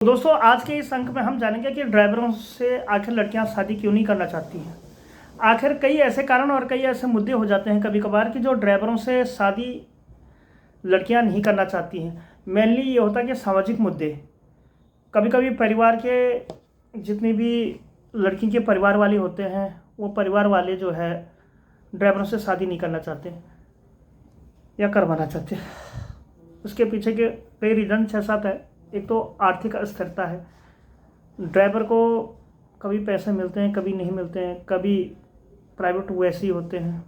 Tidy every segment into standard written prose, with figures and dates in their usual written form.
दोस्तों आज के इस अंक में हम जानेंगे कि ड्राइवरों से आखिर लड़कियां शादी क्यों नहीं करना चाहती हैं। आखिर कई ऐसे कारण और कई ऐसे मुद्दे हो जाते हैं कभी कभार कि जो ड्राइवरों से शादी लड़कियां नहीं करना चाहती हैं। मेनली ये होता है कि सामाजिक मुद्दे, कभी कभी परिवार के जितनी भी लड़की के परिवार वाले होते हैं वो परिवार वाले जो है ड्राइवरों से शादी नहीं करना चाहते या करवाना चाहते। उसके पीछे के कई रीज़न 6-7 है। एक तो आर्थिक अस्थिरता है, ड्राइवर को कभी पैसे मिलते हैं कभी नहीं मिलते हैं, कभी प्राइवेट वैसे ही होते हैं।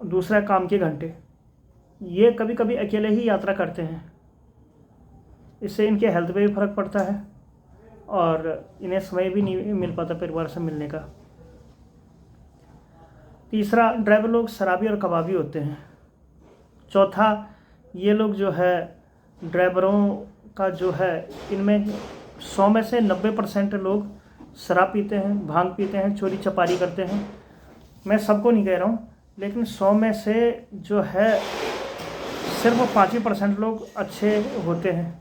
दूसरा काम के घंटे, ये कभी कभी अकेले ही यात्रा करते हैं, इससे इनके हेल्थ पे भी फर्क पड़ता है और इन्हें समय भी नहीं मिल पाता परिवार से मिलने का। तीसरा, ड्राइवर लोग शराबी और कबाबी होते हैं। चौथा, ये लोग जो है ड्राइवरों का जो है इनमें 100 में से 90% लोग शराब पीते हैं, भांग पीते हैं, चोरी चपारी करते हैं। मैं सबको नहीं कह रहा हूँ, लेकिन 100 में से जो है सिर्फ 5% लोग अच्छे होते हैं।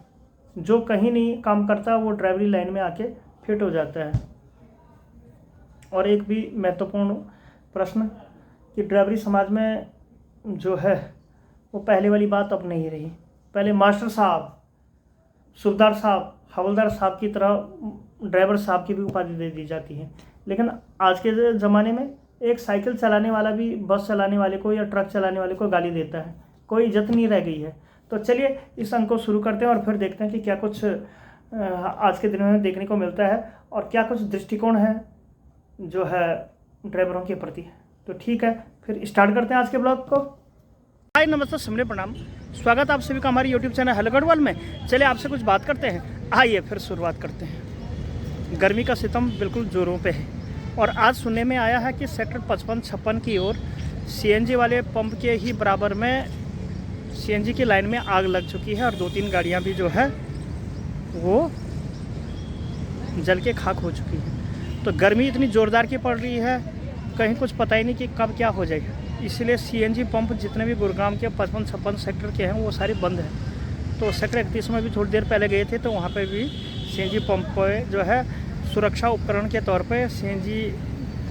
जो कहीं नहीं काम करता वो ड्राइवरी लाइन में आके फिट हो जाता है। और एक भी महत्वपूर्ण प्रश्न कि ड्राइवरी समाज में जो है वो पहले वाली बात अब नहीं रही। पहले मास्टर साहब, सूबेदार साहब, हवलदार साहब की तरह ड्राइवर साहब की भी उपाधि दे दी जाती है, लेकिन आज के ज़माने में एक साइकिल चलाने वाला भी बस चलाने वाले को या ट्रक चलाने वाले को गाली देता है। कोई इज्जत नहीं रह गई है। तो चलिए इस अंक को शुरू करते हैं और फिर देखते हैं कि क्या कुछ आज के दिनों में देखने को मिलता है और क्या कुछ दृष्टिकोण है जो है ड्राइवरों के प्रति। तो ठीक है, फिर स्टार्ट करते हैं आज के ब्लॉग को। हाय नमस्ते, सुमने प्रणाम, स्वागत आप सभी का हमारे यूट्यूब चैनल हेलो गढ़वाल में। चलिए आपसे कुछ बात करते हैं। आइए फिर शुरुआत करते हैं। गर्मी का सितम बिल्कुल जोरों पे है और आज सुनने में आया है कि सेक्टर 55-56 की ओर सीएनजी वाले पंप के ही बराबर में सीएनजी की लाइन में आग लग चुकी है और 2-3 गाड़ियां भी जो है वो जल के खाक हो चुकी है। तो गर्मी इतनी ज़ोरदार की पड़ रही है, कहीं कुछ पता ही नहीं कि कब क्या हो जाएगा। इसलिए सीएनजी पंप जितने भी गुरुग्राम के 55-56 सेक्टर के हैं वो सारे बंद हैं। तो सेक्टर 31 में भी थोड़ी देर पहले गए थे तो वहाँ पे भी सीएनजी पंप पे जो है सुरक्षा उपकरण के तौर पे सीएनजी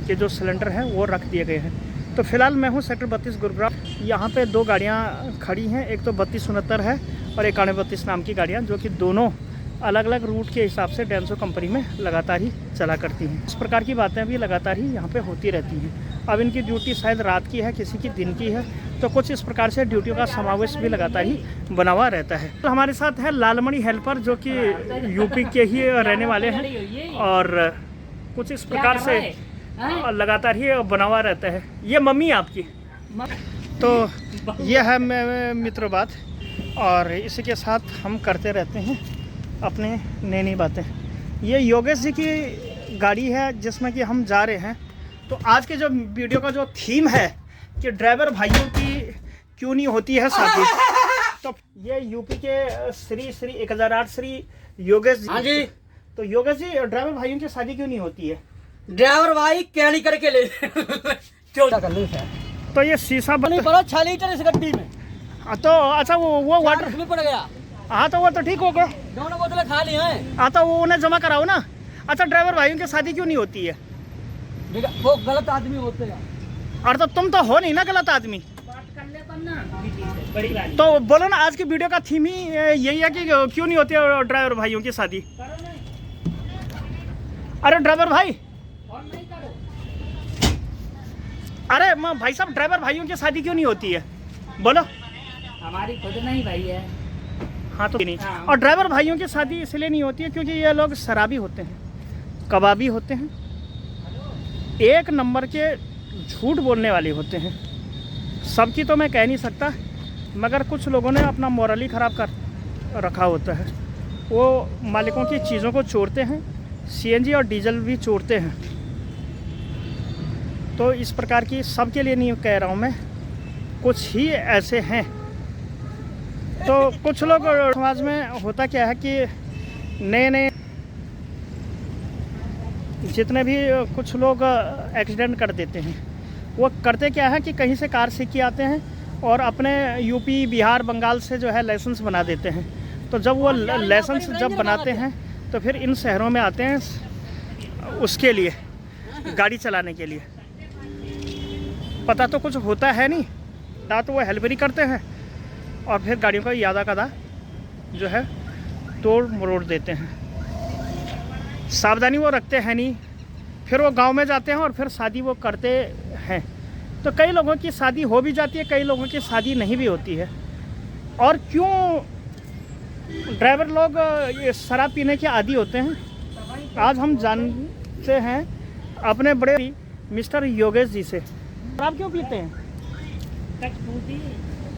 के जो सिलेंडर हैं वो रख दिए गए हैं। तो फिलहाल मैं हूँ सेक्टर 32 गुरुग्राम। यहाँ पे 2 गाड़ियाँ खड़ी हैं, एक तो 3269 है और 9132 नाम की गाड़ियाँ, जो कि दोनों अलग अलग रूट के हिसाब से डेंसो कंपनी में लगातार ही चला करती हैं। इस प्रकार की बातें भी लगातार ही यहाँ पे होती रहती हैं। अब इनकी ड्यूटी शायद रात की है, किसी की दिन की है, तो कुछ इस प्रकार से ड्यूटियों का समावेश भी लगातार ही बना हुआ रहता है। तो हमारे साथ है लालमणि हेल्पर, जो कि यूपी के ही रहने वाले हैं और कुछ इस प्रकार से लगातार ही बना हुआ रहता है। ये मम्मी आपकी, तो ये है मित्र बात, और इसी के साथ हम करते रहते हैं अपने नई नई बातें। ये योगेश जी की गाड़ी है जिसमें कि हम जा रहे हैं। तो आज के जो वीडियो का जो थीम है कि ड्राइवर भाइयों की क्यों नहीं होती है शादी, तो ये यूपी के श्री 1008 श्री योगेश जी। हाँ जी। तो योगेश जी, ड्राइवर भाइयों की शादी क्यों नहीं होती है? ड्राइवर भाई क्या नहीं करके ले क्यों कर ले सर? तो ये शीशा नहीं पड़ा 6 लीटर इस गड्डी में। तो अच्छा वो वाटर में पड़ गया। हाँ तो वो तो ठीक हो गया, दोनों बोतलें खा ली हैं। हाँ तो वो उन्हें जमा कराओ ना। अच्छा, ड्राइवर भाइयों की शादी क्यों नहीं होती है? वो गलत आदमी होते हैं। और तो तुम तो हो नहीं ना गलत आदमी। तो बोलो ना, आज की वीडियो का थीम ही यही है कि क्यों नहीं होती है ड्राइवर भाइयों की शादी। अरे ड्राइवर भाई, अरे भाई साहब, ड्राइवर भाइयों की शादी क्यों नहीं होती है बोलो? हमारी खुद नहीं भाई है। हाँ तो नहीं। और ड्राइवर भाइयों की शादी इसलिए नहीं होती है क्योंकि ये लोग शराबी होते हैं, कबाबी होते हैं, एक नंबर के झूठ बोलने वाले होते हैं। सबकी तो मैं कह नहीं सकता, मगर कुछ लोगों ने अपना मोरल ही ख़राब कर रखा होता है। वो मालिकों की चीज़ों को चोरते हैं, सीएनजी और डीजल भी चोरते हैं। तो इस प्रकार की सबके लिए नहीं कह रहा हूँ मैं, कुछ ही ऐसे हैं। तो कुछ लोग समाज में होता क्या है कि नए नए जितने भी कुछ लोग एक्सीडेंट कर देते हैं, वो करते क्या है कि कहीं से कार सीख के आते हैं और अपने यूपी, बिहार, बंगाल से जो है लाइसेंस बना देते हैं। तो जब वो लाइसेंस जब बनाते हैं तो फिर इन शहरों में आते हैं उसके लिए, गाड़ी चलाने के लिए। पता तो कुछ होता है नहीं, ना तो वो हेल्परी करते हैं और फिर गाड़ियों का यादा कदा जो है तोड़ मरोड़ देते हैं। सावधानी वो रखते हैं नहीं, फिर वो गांव में जाते हैं और फिर शादी वो करते हैं। तो कई लोगों की शादी हो भी जाती है, कई लोगों की शादी नहीं भी होती है। और क्यों ड्राइवर लोग ये शराब पीने के आदी होते हैं, आज हम जानते हैं अपने बड़े मिस्टर योगेश जी से। शराब क्यों पीते हैं?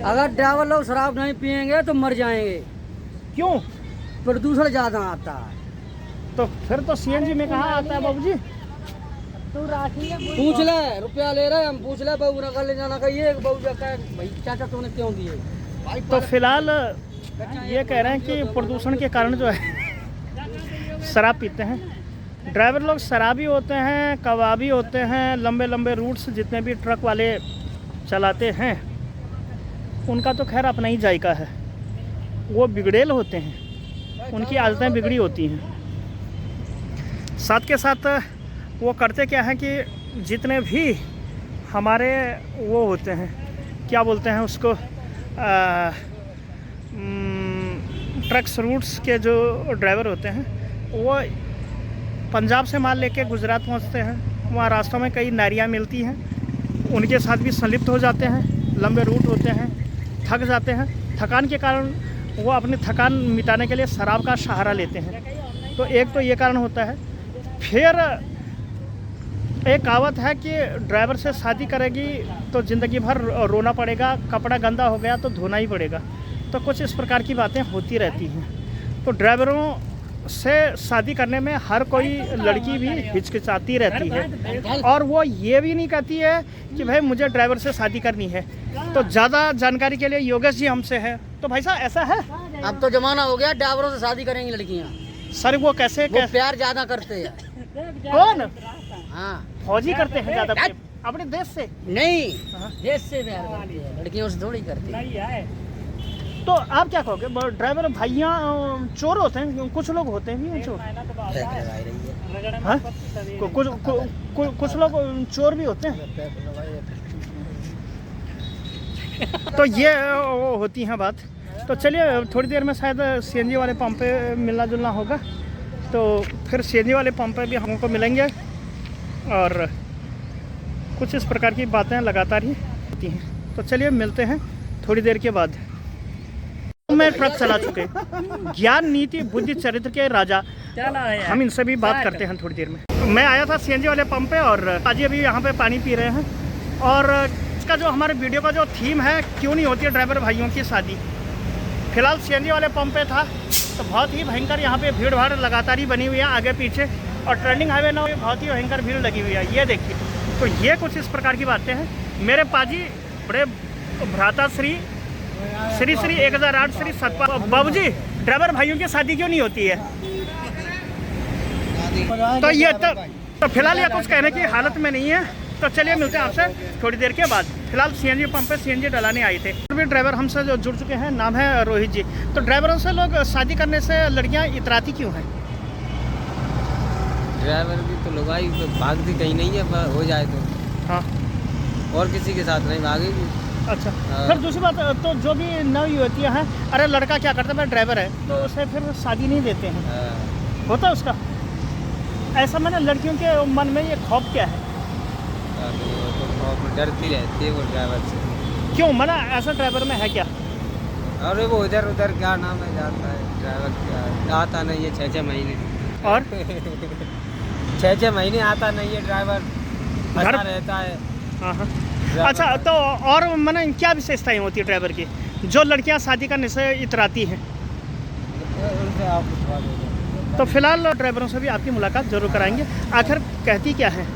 अगर ड्राइवर लोग शराब नहीं पियेंगे तो मर जाएंगे। क्यों? प्रदूषण ज्यादा आता है। तो फिर तो सीएनजी में कहाँ आता है बाबूजी? पूछ ले, रुपया ले रहे हम, पूछ ले बहू ना कर ले जाना कहिए बहू जाता है भाई चाचा तूने क्यों दिए। तो फिलहाल ये कह रहे हैं कि प्रदूषण के कारण जो है शराब पीते हैं। ड्राइवर लोग शराबी होते हैं, कबाबी होते हैं, लंबे लंबे रूट्स जितने भी ट्रक वाले चलाते हैं उनका तो खैर अपना ही जायका है। वो बिगड़ेल होते हैं, उनकी आदतें बिगड़ी होती हैं। साथ के साथ वो करते क्या है कि जितने भी हमारे वो होते हैं, क्या बोलते हैं उसको, ट्रक्स रूट्स के जो ड्राइवर होते हैं वो पंजाब से माल लेके गुजरात पहुंचते हैं। वहाँ रास्तों में कई नारियाँ मिलती हैं, उनके साथ भी संलिप्त हो जाते हैं। लंबे रूट होते हैं, थक जाते हैं, थकान के कारण वो अपनी थकान मिटाने के लिए शराब का सहारा लेते हैं। तो एक तो ये कारण होता है। फिर एक कहावत है कि ड्राइवर से शादी करेगी तो ज़िंदगी भर रोना पड़ेगा, कपड़ा गंदा हो गया तो धोना ही पड़ेगा। तो कुछ इस प्रकार की बातें होती रहती हैं। तो ड्राइवरों से शादी करने में हर कोई लड़की भी हिचकिचाती रहती है और वो ये भी नहीं कहती है कि भाई मुझे ड्राइवर से शादी करनी है। तो ज़्यादा जानकारी के लिए योगेश जी हमसे है। तो भाई साहब ऐसा है, अब तो जमाना हो गया ड्राइवरों से शादी करेंगी लड़कियाँ। सर वो कैसे प्यार ज्यादा करते हैं। कौन? हाँ फौजी करते हैं ज़्यादा प्रेम अपने देश से? नहीं, देश से प्यार करती है, लड़कियों से थोड़ी करती है। तो आप क्या कहोगे? ड्राइवर भाइयाँ चोर होते हैं, कुछ लोग होते हैं भी चोर। हाँ? कुछ लोग चोर भी होते हैं। तो ये होती है बात। तो चलिए थोड़ी देर में शायद सीएनजी वाले पंप पे मिलना जुलना होगा, तो फिर सीएनजी वाले पंप पे भी हमको मिलेंगे और कुछ इस प्रकार की बातें लगातार ही होती हैं। तो चलिए मिलते हैं थोड़ी देर के बाद। मैं ट्रक चला चुके, ज्ञान नीति बुद्धि चरित्र के राजा, हम इनसे भी बात करते हैं थोड़ी देर में। मैं आया था सीएनजी वाले पंप पे और आज अभी यहाँ पे पानी पी रहे हैं। और इसका जो हमारे वीडियो का जो थीम है, क्यों नहीं होती है ड्राइवर भाइयों की शादी। फिलहाल सीएनजी वाले पंप पे था तो बहुत ही भयंकर यहाँ पे भीड़ भाड़ लगातार ही बनी हुई है आगे पीछे, और ट्रेंडिंग हाईवे ना बहुत ही भयंकर भीड़ लगी हुई है। ये देखिए, तो ये कुछ इस प्रकार की बातें हैं। मेरे पाजी बड़े भ्राता श्री 1008 श्री सतपाल बाबूजी, ड्राइवर भाइयों की शादी क्यों नहीं होती है? तो ये तो फिलहाल ये कुछ कहने की हालत में नहीं है। तो चलिए मिलते हैं आपसे थोड़ी देर के बाद। फिलहाल सीएनजी पंप पे सीएनजी डलाने आए थे। भी ड्राइवर हमसे जो जुड़ चुके हैं, नाम है रोहित जी। तो ड्राइवरों से लोग शादी करने से लड़कियां इतराती क्यों हैं? ड्राइवर की तो लुगाई तो भागती कहीं नहीं है, पर हो जाए तो हाँ, और किसी के साथ नहीं भागेगी। अच्छा। फिर दूसरी बात, तो जो भी नव युवतियाँ हैं, अरे लड़का क्या करता है, मैं ड्राइवर है, तो उसे फिर शादी नहीं देते हैं। होता है उसका ऐसा? मैंने लड़कियों के मन में ये खौफ क्या है? तो डरती रहती है वो ड्राइवर से। क्यों मना? ऐसा ड्राइवर में है क्या? अरे वो इधर उधर क्या नाम है जाता है, ड्राइवर क्या आता नहीं है 6-6 महीने। और 6-6 महीने आता नहीं है ड्राइवर, घर रहता है। हाँ हाँ। अच्छा, तो और मैंने क्या विशेषताएं होती है ड्राइवर की जो लड़कियां शादी करने से इतराती हैं? उनसे आप तो फिलहाल ड्राइवरों से भी आपकी मुलाकात जरूर कराएंगे। आखिर कहती क्या है